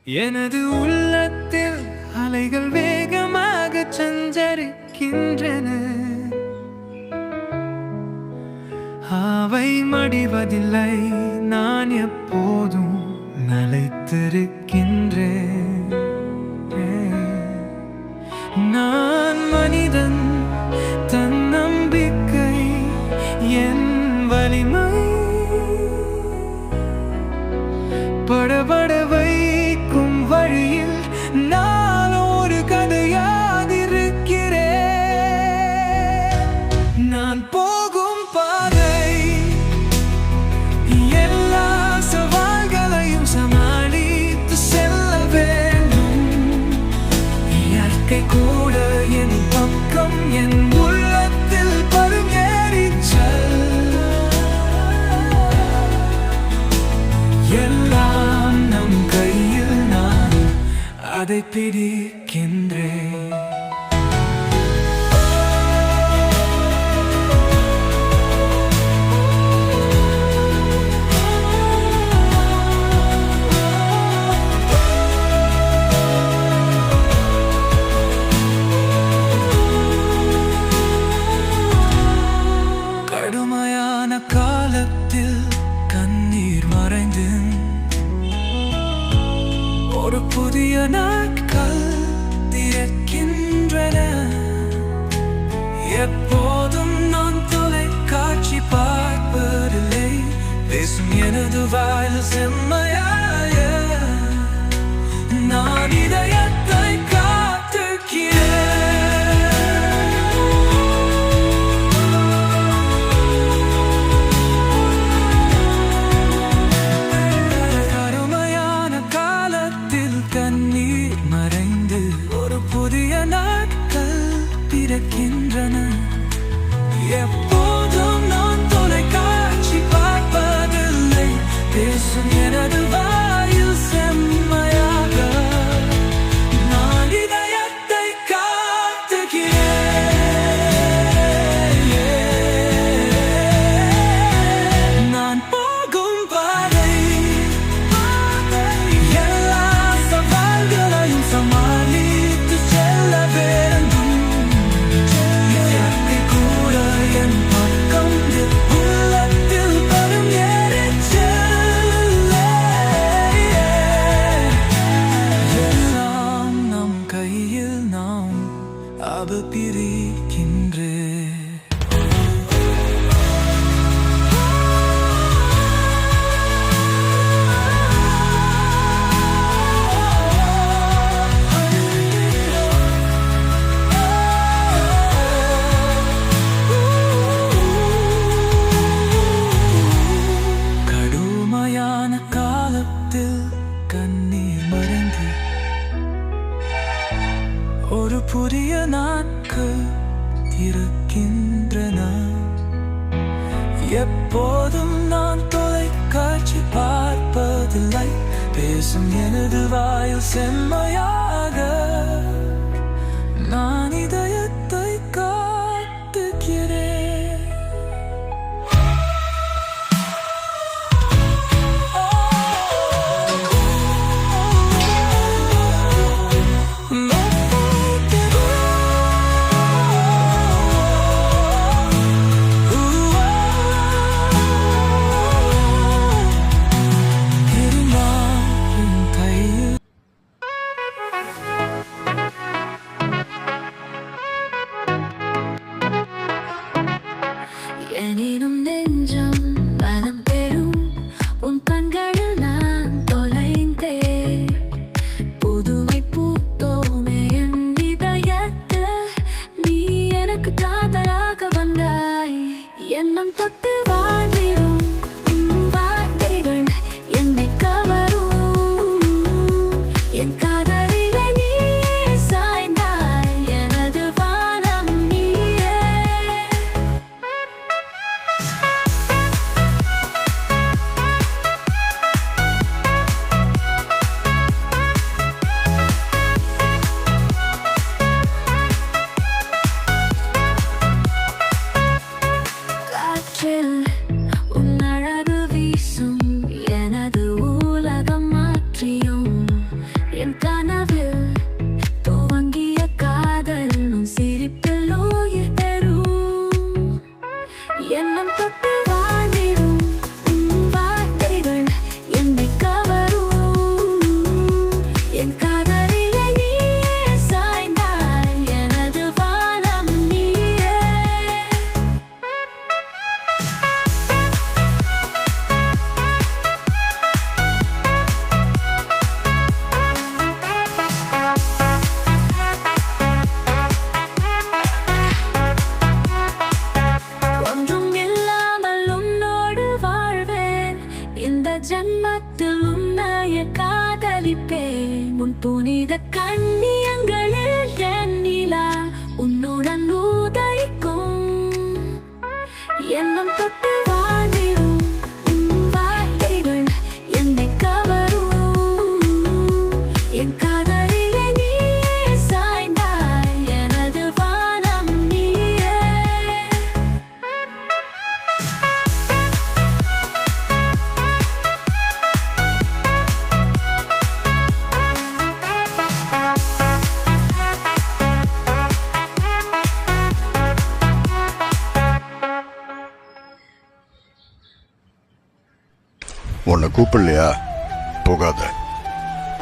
எனது உள்ளத்தில் அலைகள் வேகமாக சஞ்சரிக்கின்றன. அவை மடிவதில்லை, நான் எப்போதும் நிலைத்திருக்கின்றேன். நான் மனிதன், தன்னம்பிக்கை என் வலிமை. படபட வைக்கும் வழியில் நான் ஒரு கதையாக இருக்கிறேன். நான் போகும் பாதை எல்லா சவால்களையும் சமாளித்து செல்ல வேண்டும். இயற்கை கூட என் பக்கம், என் உள்ளத்தில் பரும் ஏறிச்சல். எல்லாம் நம் கையில், நான் அதை பிடிக்கின்றேன். கடுமையான காலத்தில் கண்ணீர் மறைந்து ஒரு புதிய நாட்கள் திறக்கின்றன. எப்போதும் நான் தொலைக்காட்சி பார்ப்பதில்லை, பேசும் எனது வாயில் செம்மையாய நான் இதயத்தை காத்துக்கிறேன். கண்ணீர் மறைந்து ஒரு புதிய நாட்கள் பிறக்கின்றன. எப்போதும் நான் தொலைக்காட்சி பார்ப்பதில்லை, பேசும் எனது வாயில் செம்மையாக நான் இதயத்தை காத்துகிறேன். நான் போகும் பாதை சமாளித்து செல்ல வேண்டும். இயற்கை கூட என் பக்கம், உள்ளத்தில் பரும் ஏறிச்சல். எல்லாம் நம் கையில், நாம் அதை பிரிக்கின்றேன். காலத்தில் கண்ணீர் மறைந்து ஒரு புதிய நாட்கள் இருக்கின்றன. எப்போதும் நான் தொலைக்காட்சி பார்ப்பதில்லை, பேசும் எனது வாயில் செம்மையாக நான் இதயத்தை காத்துக்கிறேன். என் கனவில் துவங்கிய காதல் உன் சிரிப்பில் உயிர் பெறும். எண்ணம் தொட்டு வாழ்ந்திடும் உன் வார்த்தைகள் என்னை கவரும். என் காதலிலே நீயே சாய்ந்தாய், எனது வானம் நீயே. ஒன்றும் இல்லாமல் உன்னோடு வாழ்வேன், இந்த ஜன்மத்தில் உன்னைய காதலிப்பேன். உன் புனித கண்ணியங்களில் என் நிலா உன்னுடன் உதயிக்கும். எண்ணம் தொட்டு வாழ்ந்திடும் உன் வார்த்தைகள் என்னை கவரும். என் காதலிலே நீயே சாய்ந்தாய், எனது வானம் நீயே. உன்னை கூப்பிடலையா போகாத.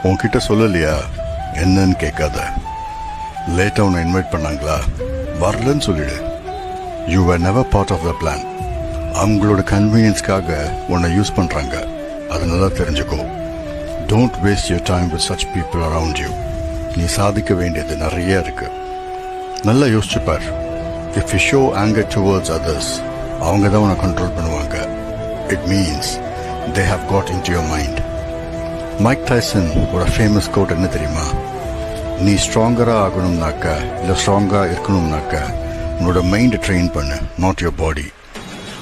உன்கிட்ட சொல்லலையா என்னன்னு கேட்காத. லேட்டாக உன்னை இன்வைட் பண்ணாங்களா வரலன்னு சொல்லிடு. You are never part of the plan. அவங்களோட கன்வீனியன்ஸ்க்காக உன்னை யூஸ் பண்ணுறாங்க, அதை நல்லா தெரிஞ்சுக்கோ. Don't waste your time with such people around you. நீ சாதிக்க வேண்டியது நிறைய இருக்கு. நல்லா யோசிச்சுப்பார். If you show anger towards others, அவங்க தான் உன்னை கண்ட்ரோல் பண்ணுவாங்க. It means they have got into your mind. Mike Tyson ஒரு ஃபேமஸ் கோட் என்ன தெரியுமா? நீ ஸ்ட்ராங்கராக ஆகணும்னாக்கா இல்லை ஸ்ட்ராங்காக இருக்கணும்னாக்கா உன்னோட மைண்டை ட்ரெயின் பண்ணு, நாட் யுவர் பாடி.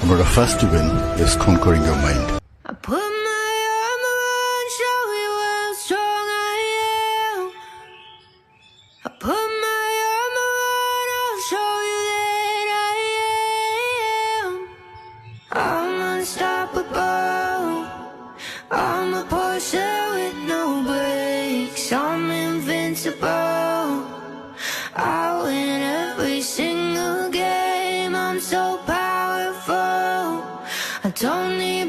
உன்னோட first win is conquering your mind. I put my armor on, show you how strong I am. I put my armor on, I'll show you that I am. I'm unstoppable. I'm a Porsche with no brakes. I'm invincible. I win every single game. I'm so powerful. I don't need